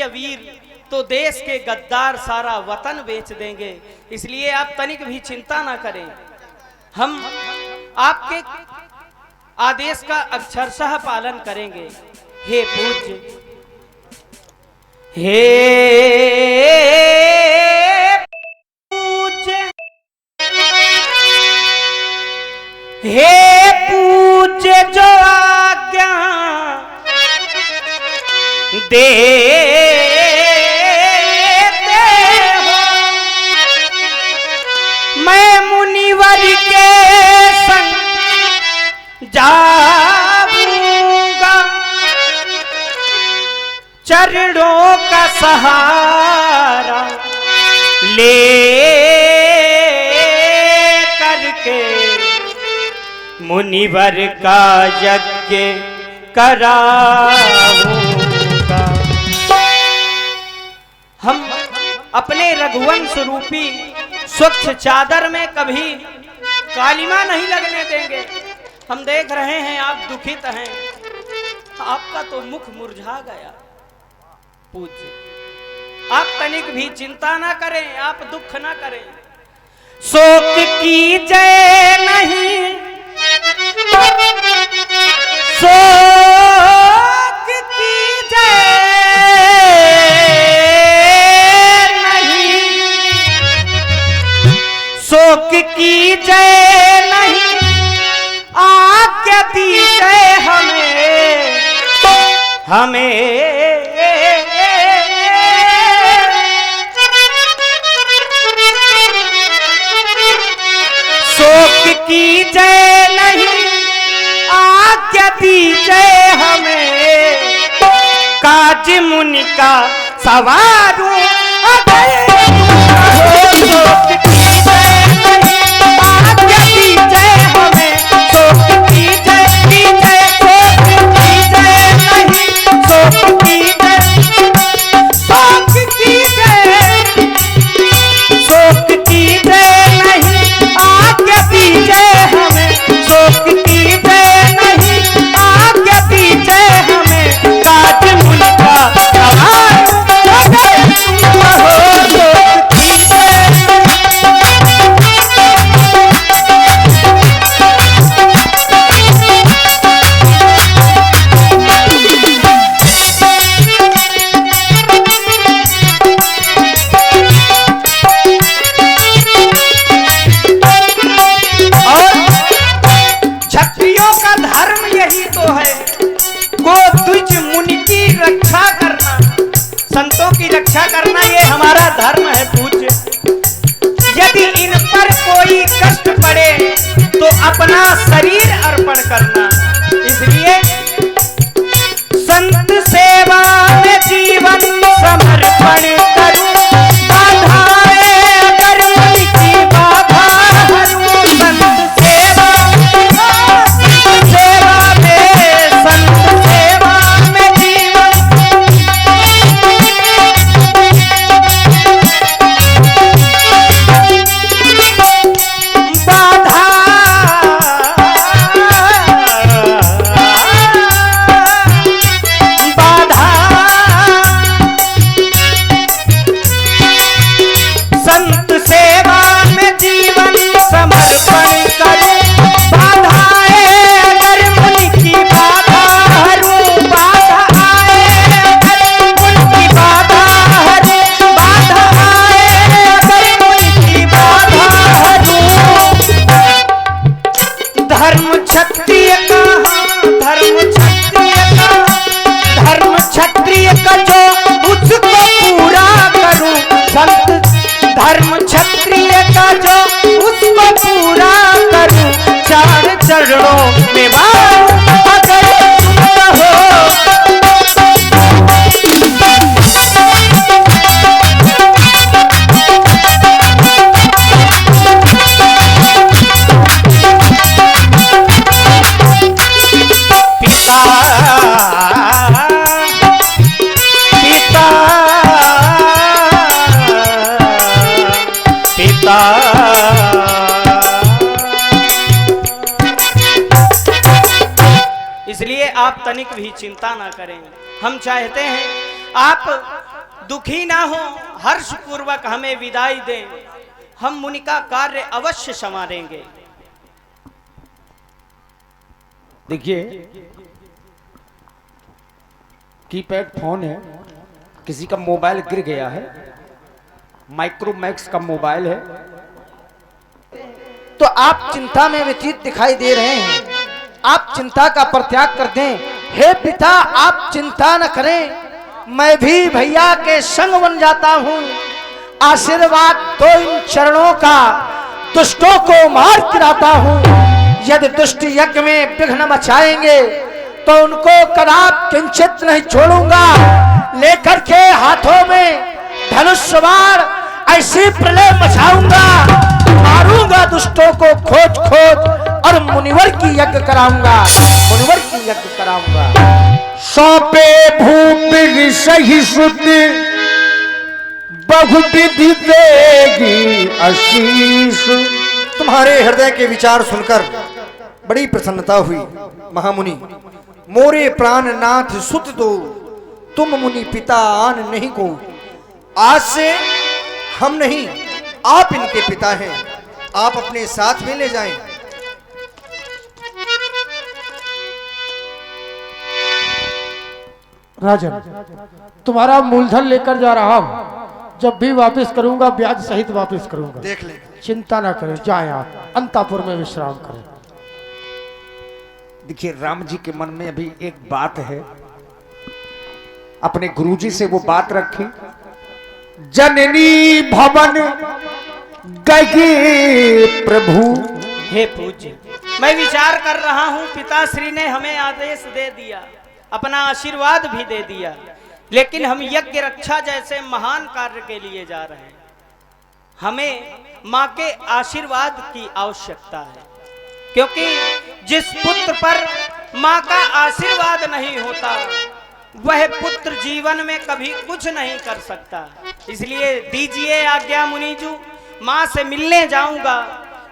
क्षत्रिय वीर तो देश के गद्दार सारा वतन बेच देंगे। इसलिए आप तनिक भी चिंता ना करें, हम आपके आदेश का अक्षरशः पालन करेंगे। हे पूज्य, हे पूज्य, हे पूज्य जो आज्ञा देते हो, मैं मुनिवर के संग जाऊंगा, चरणों का सहारा ले करके मुनिवर का यज्ञ कराऊंगा। हम अपने रघुवंश रूपी स्वच्छ चादर में कभी कालिमा नहीं लगने देंगे। हम देख रहे हैं आप दुखित हैं, आपका तो मुख मुरझा गया। पूज्य, आप तनिक भी चिंता ना करें, आप दुख ना करें। शोक कीजिए नहीं, शोक कीजिए नहीं, शोक कीजिए नहीं, आज्ञा दीजिए हमें, हमें शोक कीजिए नहीं, आज्ञा दीजिए हमें, काज मुनि का सवारू शोक कीजिए नहीं, आज्ञा दीजिए हमें, शोक कीजिए कीजिए, शोक कीजिए नहीं, शोक कीजिए, शोक कीजिए, शोक कीजिए नहीं, आज्ञा दीजिए हमें, शोक कीजिए नहीं, आज्ञा दीजिए हमें, काज मुनि का सवार हो, शोक कीजिए। क्षत्रियों का धर्म यही तो है, गो द्विज मुनि की रक्षा करना, संतों की रक्षा करना, ये हमारा धर्म है। पूज्य, यदि इन पर कोई कष्ट पड़े तो अपना शरीर अर्पण करना। इसलिए संत सेवा में जीवन समर्पण करूं, बाधाएं अगर मुनि की बाधा हरूं, संत सेवा में, संत सेवा में जीवन बाधा, बाधा, संत सेवा में जीवन समर्पण करूं, बाधाएं अगर मुनि की बाधा हरूं, बाधा आए अगर मुनि की बाधा हरूं, बाधा आए अगर मुनि की बाधा हरूं। धर्म क्षत्रिय का, धर्म क्षत्रिय का, धर्म क्षत्रिय का जो उसको पूरा करूं, संत धर्म क्षत्रिय का जो उसको पूरा करूं, चार चरणों में वार अगर तुम हो। पिता पिता पिता इसलिए आप तनिक भी चिंता ना करें। हम चाहते हैं आप दुखी ना हो, हर्ष पूर्वक हमें विदाई दें, हम मुनि का कार्य अवश्य संवारेंगे। देखिए कीपैड फोन है, किसी का मोबाइल गिर गया है, माइक्रोमैक्स का मोबाइल है, तो आप चिंता में व्यतीत दिखाई दे रहे हैं। आप चिंता का परित्याग कर दें। हे पिता, आप चिंता न करें, मैं भी भैया के संग बन जाता हूं। आशीर्वाद दो इन चरणों का, दुष्टों को मार गिराता हूं। यदि दुष्ट यज्ञ में विघ्न मचाएंगे तो उनको कदाप किंचित नहीं छोड़ूंगा। लेकर के हाथों में धनुष बाण ऐसी प्रलय मचाऊंगा, मारूंगा दुष्टों को खोज खोज और मुनिवर की यज्ञ कराऊंगा, मुनिवर की यज्ञ कराऊंगा। सौंपे भूप सही सुत बहुविधि देगी आशीष। तुम्हारे हृदय के विचार सुनकर बड़ी प्रसन्नता हुई महामुनि। मोरे प्राणनाथ सुत दो, तुम मुनि पिता आन नहीं को। आज से हम नहीं, आप इनके पिता हैं, आप अपने साथ में ले जाएं। राजन, तुम्हारा मूलधन लेकर जा रहा हूं, जब भी वापस करूंगा ब्याज सहित वापस करूंगा। देख ले, चिंता ना करें, जाएं आप अंतापुर में विश्राम करें। देखिए राम जी के मन में अभी एक बात है, अपने गुरुजी से वो बात रखी। जननी भवन गए प्रभु। हे पूज्य, मैं विचार कर रहा हूं, पिताश्री ने हमें आदेश दे दिया, अपना आशीर्वाद भी दे दिया, लेकिन हम यज्ञ रक्षा जैसे महान कार्य के लिए जा रहे हैं। हमें मां के आशीर्वाद की आवश्यकता है, क्योंकि जिस पुत्र पर मां का आशीर्वाद नहीं होता वह पुत्र जीवन में कभी कुछ नहीं कर सकता। इसलिए दीजिए आज्ञा मुनिजू, मां से मिलने जाऊंगा,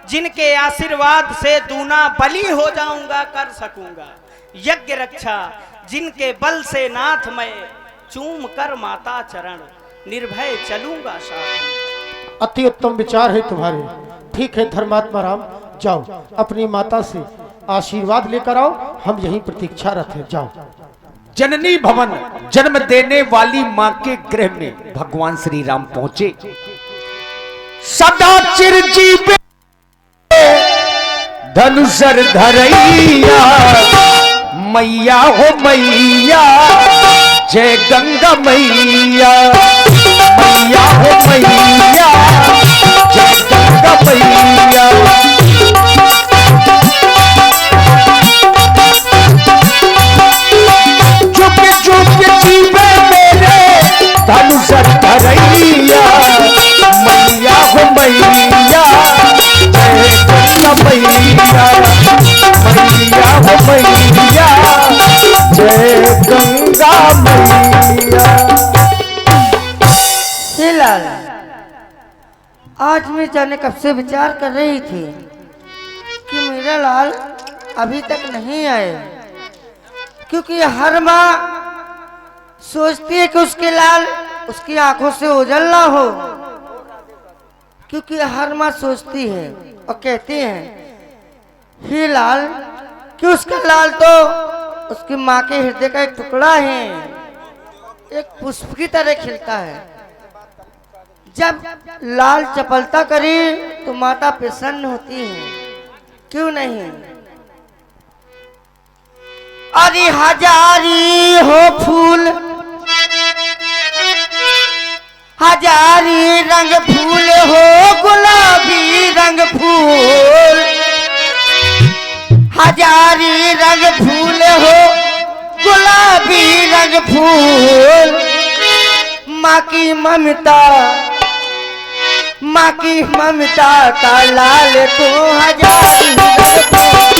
जिनके आशीर्वाद से दूना बलि हो जाऊंगा, कर सकूंगा यज्ञ रक्षा, जिनके बल से नाथ मैं चूम कर माता चरण निर्भय चलूंगा साथ। अति उत्तम विचार है तुम्हारे। ठीक है धर्मात्मा राम, जाओ अपनी माता से आशीर्वाद लेकर आओ, हम यहीं प्रतीक्षारत हैं, जाओ। जननी भवन जन्म देने वाली मां के गृह में भगवान श्री राम पहुंचे। सदा चिरजीव धनुषर धरैया, मैया हो मैया, जय गंगा मैया, मैया हो मैया, जय गंगा मैया। जीवे मेरे धनुषर धरैया, मैया हो मैया, जय गंगा मैया, मैया हो मैया, जय गंगा मैया। लाल, आज मैं जाने कब से विचार कर रही थी कि मेरा लाल अभी तक नहीं आए, क्योंकि हर माँ सोचती है कि उसके लाल उसकी आंखों से ओझल ना हो, क्योंकि हर माँ सोचती है और कहती है हे लाल कि उसका लाल तो उसकी माँ के हृदय का एक टुकड़ा है, एक पुष्प की तरह खिलता है। जब लाल चपलता करे तो माता प्रसन्न होती है, क्यों नहीं। अरे हजारी हो फूल, हजारी रंग फूल हो, गुलाबी रंग फूल, हजारी रंग फूल हो, गुलाबी रंग फूल। माँ की ममता, माँ की ममता का लाल तो हजारी रंग फूल।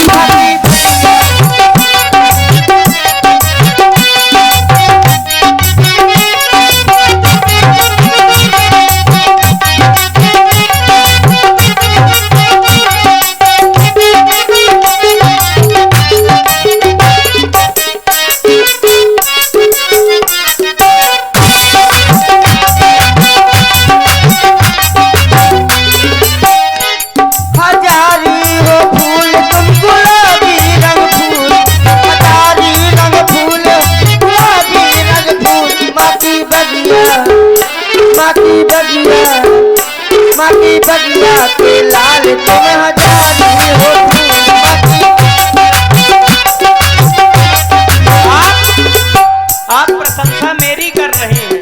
माँ की बगिया के लाल तुम हजारी हो आप प्रशंसा मेरी कर रहे हैं,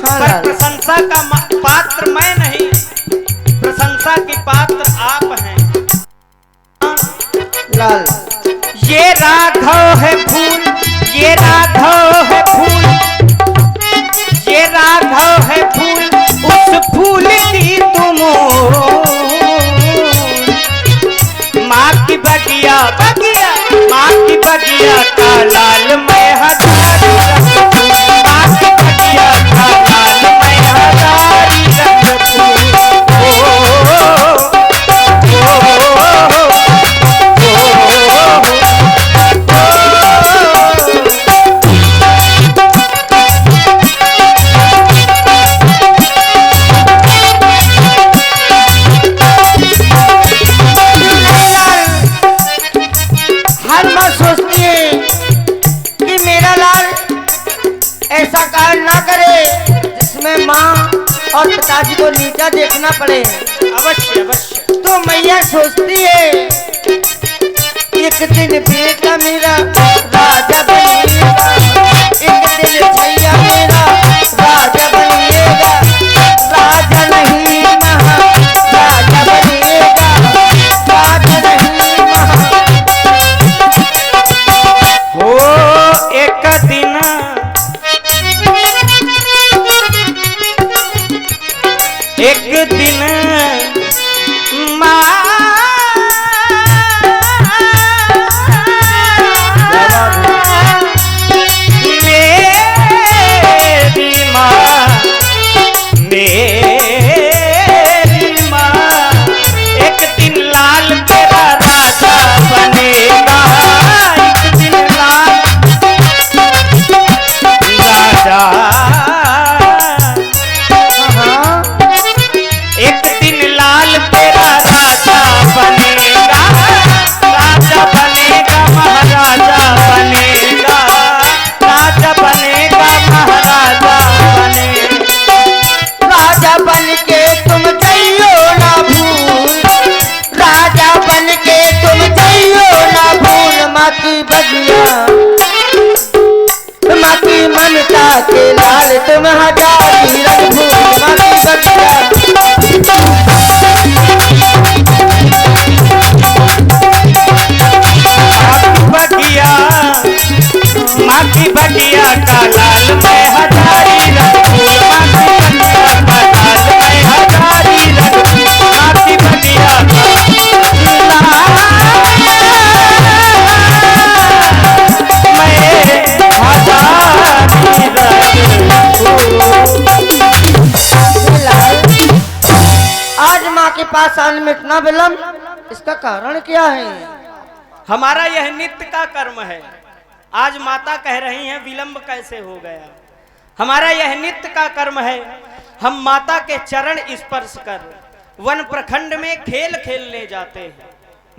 हाँ पर लाल। प्रशंसा का पात्र मैं नहीं, प्रशंसा की पात्र आप हैं। लाल ये राघव है फूल, ये राघव है फूल, ये राघव है फूल, उस फूल की तुम माँ की बगिया बगिया, माँ की बगिया का लाल मैं हजारी रंग, माँ की बगिया का लाल मैं हजारी रंग फूल। हर माँ सोचती है कि मेरा लाल ऐसा कार्य ना करे जिसमें माँ और पिताजी को नीचा देखना पड़े। अवश्य अवश्य। तो मैया सोचती है एक दिन बेटा मेरा राजा बनिएगा, एक दिन छैया मेरा राजा बनिएगा, राजा नहीं महाराजा बनिएगा, राजा नहीं महा। हो एक दिन माँ मेरी माँ, मेरी माँ, एक दिन लाल तेरा राजा बनेगा, एक दिन लाल राजा, एक दिन लाल तेरा राजा बनेगा, राजा बनेगा महाराजा बनेगा, राजा बनेगा महाराजा बनेगा। राजा बन के तुम जाइयो ना भूल, राजा बन के तुम जाइयो ना भूल, माँ की बगिया, माँ की ममता के लाल तुम हजारी रंग भूल, माँ की बगिया। बगिया, माँ की बगिया का लाल मैं हजारी रंग फूल, माँ की बगिया का लाल मैं हजारी रंग फूल, माँ की बगिया का लाल मैं हजारी रंग फूल। लाल, आज माँ के पास आने में इतना विलम्ब, इसका कारण क्या है? हमारा यह नित्य का कर्म है। आज माता कह रही हैं विलंब कैसे हो गया। हमारा यह नित्य का कर्म है। हम माता के चरण स्पर्श कर वन प्रखंड में खेल खेलने जाते हैं।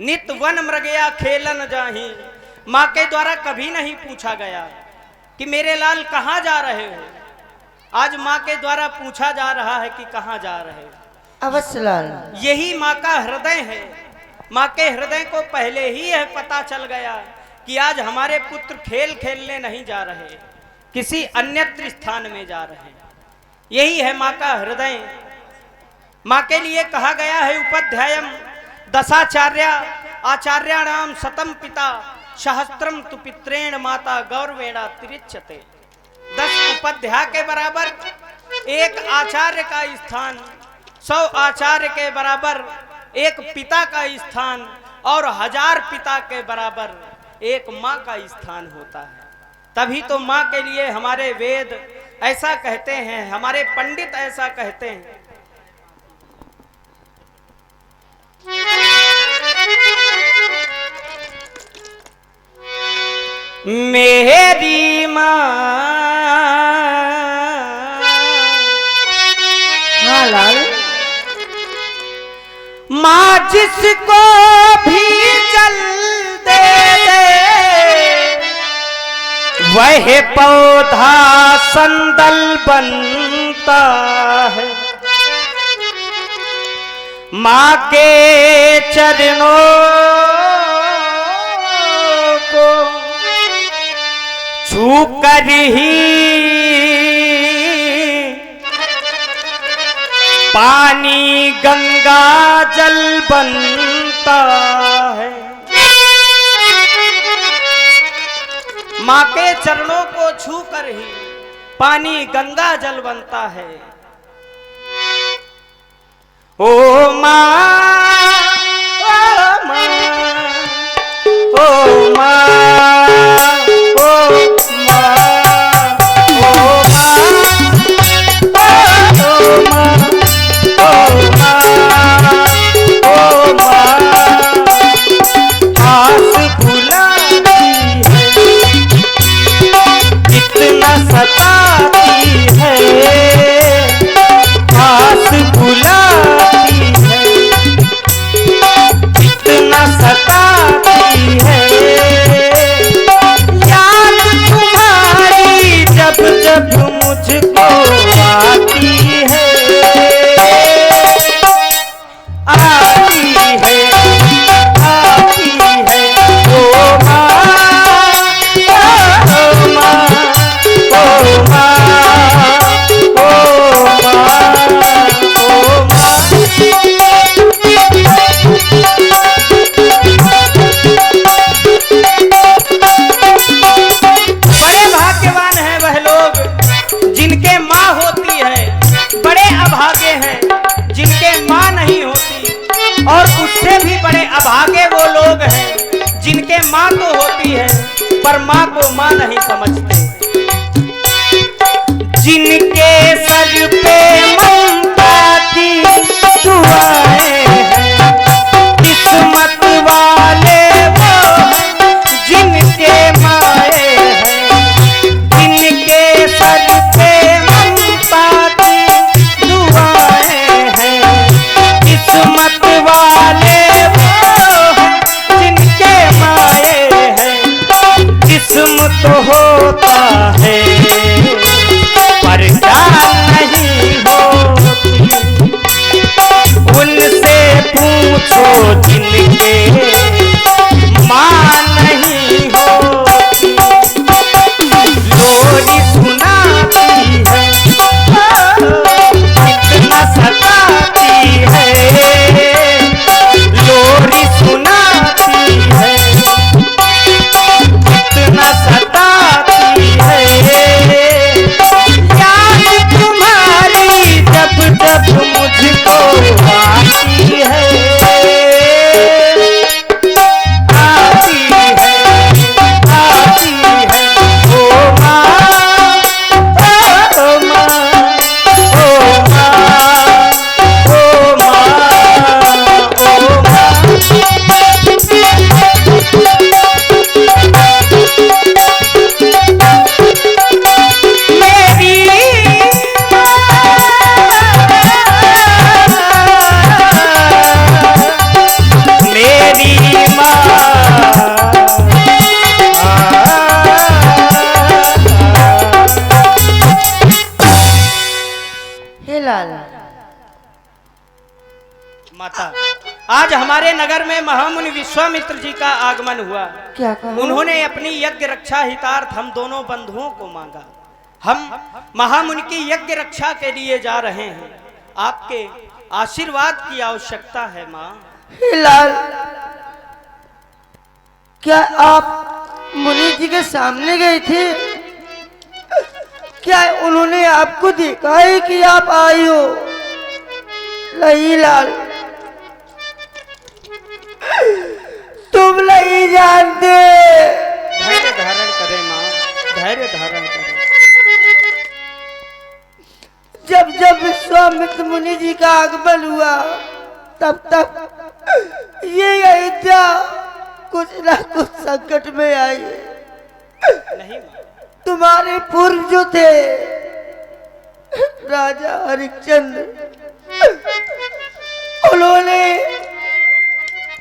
नित्य वन मृगया खेलन जाही। माँ के द्वारा कभी नहीं पूछा गया कि मेरे लाल कहाँ जा रहे हो। आज माँ के द्वारा पूछा जा रहा है कि कहाँ जा रहे हो। अवश्य लाल, यही माँ का हृदय है। माँ के हृदय को पहले ही यह पता चल गया कि आज हमारे पुत्र खेल खेलने नहीं जा रहे, किसी अन्यत्र स्थान में जा रहे। यही है माँ का हृदय। माँ के लिए कहा गया है उपाध्यायम दशाचार्य आचार्याणाम शतम पिता सहस्त्रम तु पित्रेण माता गौरवेणा तिरिच्यते। 10 उपाध्याय के बराबर एक आचार्य का स्थान, 100 आचार्य के बराबर एक पिता का स्थान और 1000 पिता के बराबर एक माँ का स्थान होता है। तभी तो माँ के लिए हमारे वेद ऐसा कहते हैं, हमारे पंडित ऐसा कहते हैं। मेरी माँ, हाँ लाल, माँ जिसको भी जल दे वह पौधा संदल बन बनता है। माँ के चरणों को छू कर ही पानी गंगा जल बनता है। माँ के चरणों को छू कर ही पानी गंगा जल बनता है। ओ माँ, ओ माँ, ओ माँ, ओ माँ, ओ माँ, ओ माँ, ओ माँ, आस बुलाती है, कितना सताती है, आस बुलाती है, कितना सताती है, याद तुम्हारी जब जब मुझको आती है, आती है, आती है। ओ माँ, ओ माँ, ओ माँ, ओ माँ, ओ माँ। बड़े भाग्यवान हैं वह लोग जिनके माँ होती है, बड़े अभागे हैं जिनके माँ नहीं होती, और उससे भी बड़े अभागे वो लोग हैं जिनके माँ तो होती है पर माँ को माँ नहीं समझते। जिनके सर पे ममता की दुआएं हैं, किस्मत वाले वो हैं जिनके माए हैं। जिनके सर पे ममता की दुआएं हैं, किस्मत वाले वो हैं जिनके माए हैं। जिस्म तो होता है पर जान नहीं होती, उनसे पूछो जिनके माँ नहीं होती। लोरी सुनाती है, कितना सताती है, लोरी सुनाती है, कितना सताती है, याद तुम्हारी जब जब मुझको आती है, आती है, आती है। ओ माँ, ओ माँ, ओ माँ, ओ माँ, ओ मेरी मेरी माँ, हे लाल, माता, आज हमारे नगर में महामुनि विश्वामित्र जी का आगमन हुआ। क्या कहा? उन्होंने अपनी यज्ञ रक्षा हितार्थ हम दोनों बंधुओं को मांगा। हम महामुनि की यज्ञ रक्षा के लिए जा रहे हैं, आपके आशीर्वाद की आवश्यकता है माँ। हे लाल, क्या आप मुनि जी के सामने गए थे? क्या उन्होंने आपको देखा है कि आप आई हो? नहीं लाल, तुम नहीं जानते। धैर्य धारण करें माँ, धैर्य धारण करें। जब जब विश्वामित्र मुनि जी का आगमन हुआ तब तक ये अयोध्या कुछ न कुछ संकट में आई। नहीं माँ, तुम्हारे पूर्व जो थे राजा हरिश्चंद्र, उन्होंने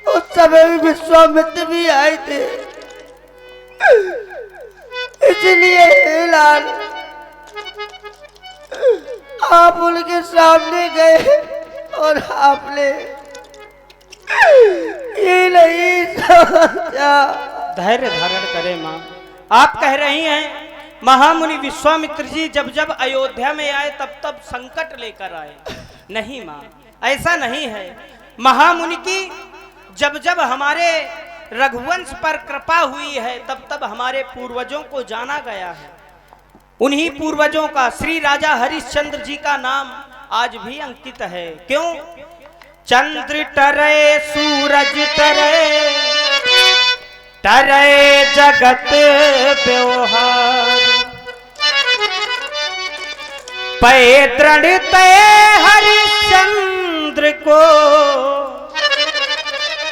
उस समय भी विश्वामित्र भी आए थे। इसलिए हे लाल, आप उनके सामने गए और आपने ये नहीं समझा। धैर्य धारण करें माँ। आप कह रही हैं महामुनि विश्वामित्र जी जब जब अयोध्या में आए तब तब संकट लेकर आए। नहीं माँ, ऐसा नहीं है। महामुनि की जब जब हमारे रघुवंश पर कृपा हुई है तब तब हमारे पूर्वजों को जाना गया है। उन्हीं पूर्वजों का श्री राजा हरिश्चंद्र जी का नाम आज भी अंकित है। क्यों? चंद्र टरे सूरज टरे, टरे जगत व्यवहार, पै दृढ़ तय हरिश्चंद्र को,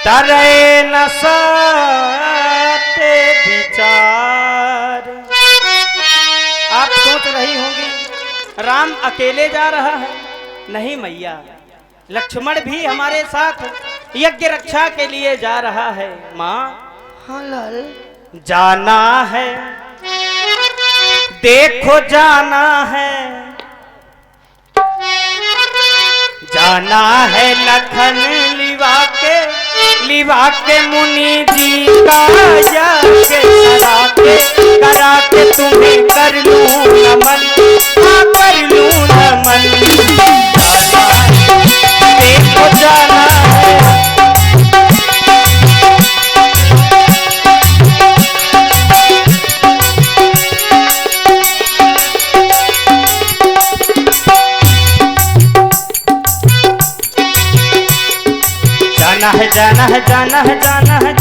टरे न साते विचार। आप सोच रही होंगी राम अकेले जा रहा है। नहीं मैया, लक्ष्मण भी हमारे साथ यज्ञ रक्षा के लिए जा रहा है। माँ, हाँ लाल, जाना है, देखो जाना है, जाना है लखन लिवा के मुनि जी का यज्ञ करा के तुम्हें कर लूं नमन, हाँ कर लूं नमन। जाना है, देखो जाना है, जाना है, जाना है, जाना है, जाना है,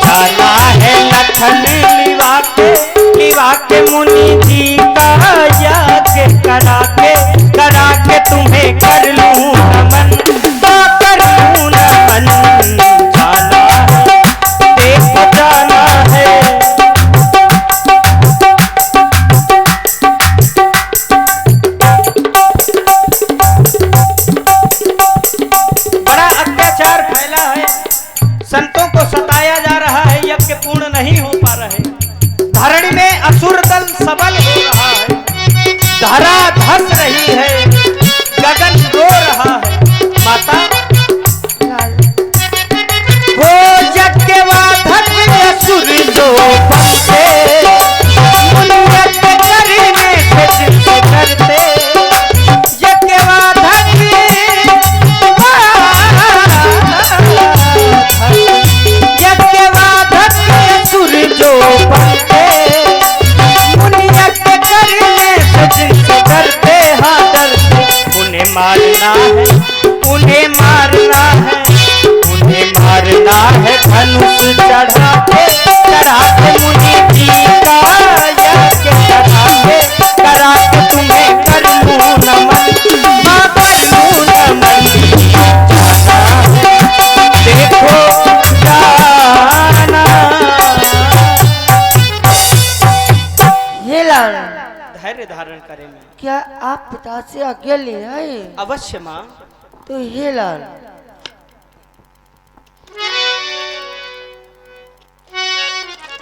जाना है लखन लिवा के मुनि जी का यज्ञ करा के तुम्हें कर लूं नमन, कर लूं नमन। जाना है, देखो जाना है, संतों को सताया जा रहा है, यज्ञ पूर्ण नहीं हो पा रहे। धरणी में असुर दल सबल हो रहा है, धरा धस रही है, गगन रो रहा है। माता, वो यज्ञवाधक असुर जो बनते, उन यज्ञ करने से जिनसे करते, यज्ञवाधक जो बनते, उन्हें यज्ञ करने से जिनसे करते, हाँ डरते। उन्हें मारना है, उन्हें मारना है, उन्हें मारना है, धनुष चढ़ा के मुनि जी का यज्ञ करा के तुम्हें कर लूं नमन, हाँ कर लूं नमन। जाना है, देखो जाना। धैर्य धारण करें मैं। क्या आप पिता से आज्ञा ले आए? अवश्य माँ। तो ये लाल,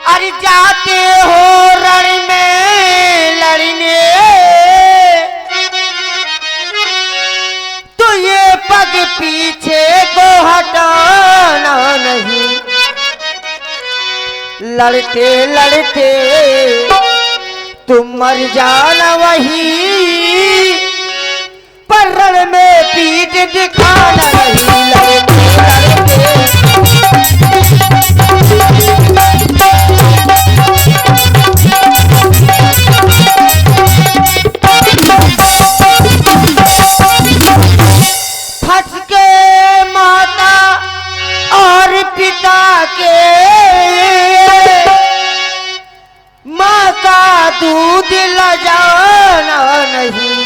अरे जाते हो रण में लड़ने, तो ये पग पीछे को हटाना नहीं, लड़ते लड़ते तुम मर जाना वही, पर रण में पीठ दिखाना नहीं। लड़ते फंस के माता और पिता के, माँ का दूध लजाना नहीं,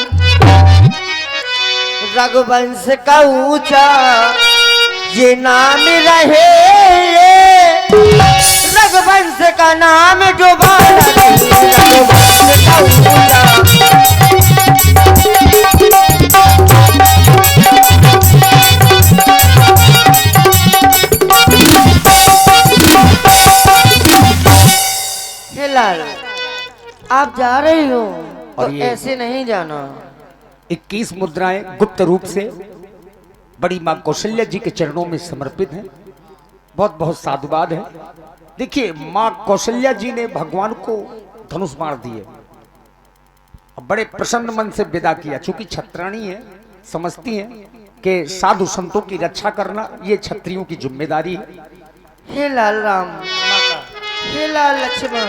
रघुवंश का ऊंचा ये नाम रहे, रघुवंश का नाम डुबाना नहीं, रघुवंश का ऊंचा। लाल, आप जा रही हो तो और ये ऐसे नहीं जाना। 21 मुद्राएं गुप्त रूप से बड़ी मां कौशल्या जी के चरणों में समर्पित हैं। बहुत बहुत साधुवाद है। देखिए मां कौशल्या जी ने भगवान को धनुष मार दिए, बड़े प्रसन्न मन से विदा किया। चूंकि छत्राणी है, समझती हैं कि साधु संतों की रक्षा करना ये क्षत्रियों की जिम्मेदारी है। हे लाल राम, हे लाल लक्ष्मण,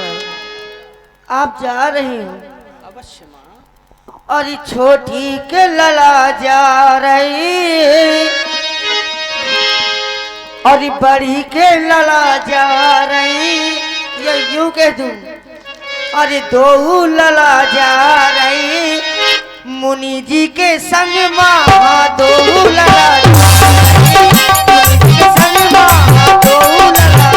आप जा रही हो? अवश्य माँ। और छोटी के लला जा रही और बड़ी के लला जा रही, ये यूं कह दूं। और दो लला जा रही मुनि जी के संग माँ, दो लला जा रही मुनि जी के संग माँ, दो लला।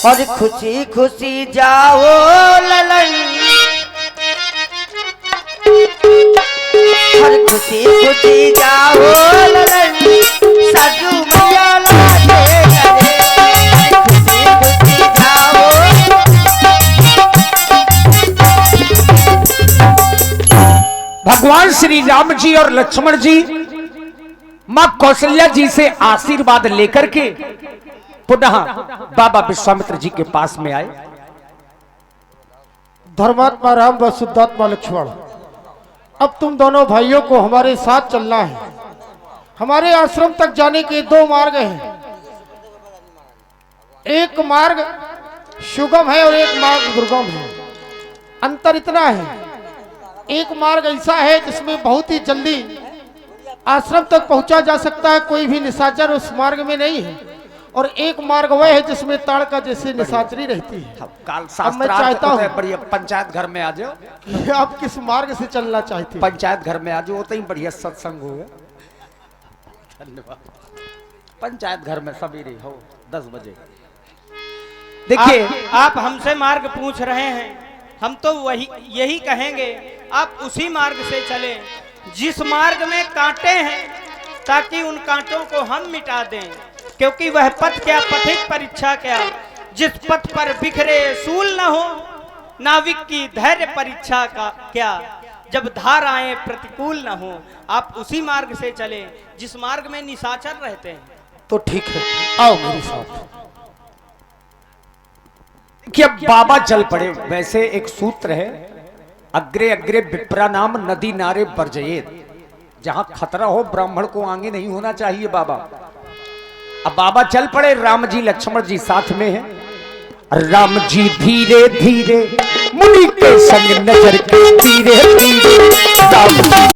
और खुशी खुशी जाओ ललन, और खुशी खुशी जाओ ललन, साधु मैया लागे करे, खुशी खुशी जाओ। भगवान श्री राम जी और लक्ष्मण जी मां कौशल्या जी से आशीर्वाद लेकर के पुनः बाबा विश्वामित्र जी के पास में आए। धर्मात्मा राम व शुद्धात्मा लक्ष्मण, अब तुम दोनों भाइयों को हमारे साथ चलना है। हमारे आश्रम तक जाने के दो मार्ग हैं। एक मार्ग सुगम है और एक मार्ग दुर्गम है। अंतर इतना है, एक मार्ग ऐसा है जिसमें बहुत ही जल्दी आश्रम तक पहुंचा जा सकता है, कोई भी निशाचर उस मार्ग में नहीं है। और एक मार्ग वह है जिसमें ताड़का जैसी निशाचरी रहती है। काल अब मैं चाहता हूँ बढ़िया पंचायत घर में आ जाओ। कि आप किस मार्ग से चलना चाहते हैं? पंचायत घर में आ जाओ, तो ही बढ़िया सत्संग होगा। धन्यवाद। पंचायत घर में सवेरे हो 10 बजे। देखिए आप हमसे मार्ग पूछ रहे हैं, हम तो वही यही कहेंगे आप उसी मार्ग से चलें जिस मार्ग में कांटे हैं, ताकि उन कांटों को हम मिटा दें। क्योंकि वह पथ क्या, पथिक परीक्षा क्या, जिस पथ पर बिखरे सूल न हो, नाविक की धैर्य परीक्षा का क्या, जब धाराएं प्रतिकूल न हो। आप उसी मार्ग से चलें जिस मार्ग में निशाचर रहते हैं। तो ठीक है, आओ मेरे साथ। कि अब बाबा चल पड़े। वैसे एक सूत्र है, अग्रे अग्रे विप्रा नाम नदी नारे बरजयेत। जहां खतरा हो ब्राह्मण को आगे नहीं होना चाहिए बाबा। अब बाबा चल पड़े, राम जी लक्ष्मण जी साथ में हैं। राम जी धीरे धीरे मुनि के संग नजर के धीरे धीरे, राम जी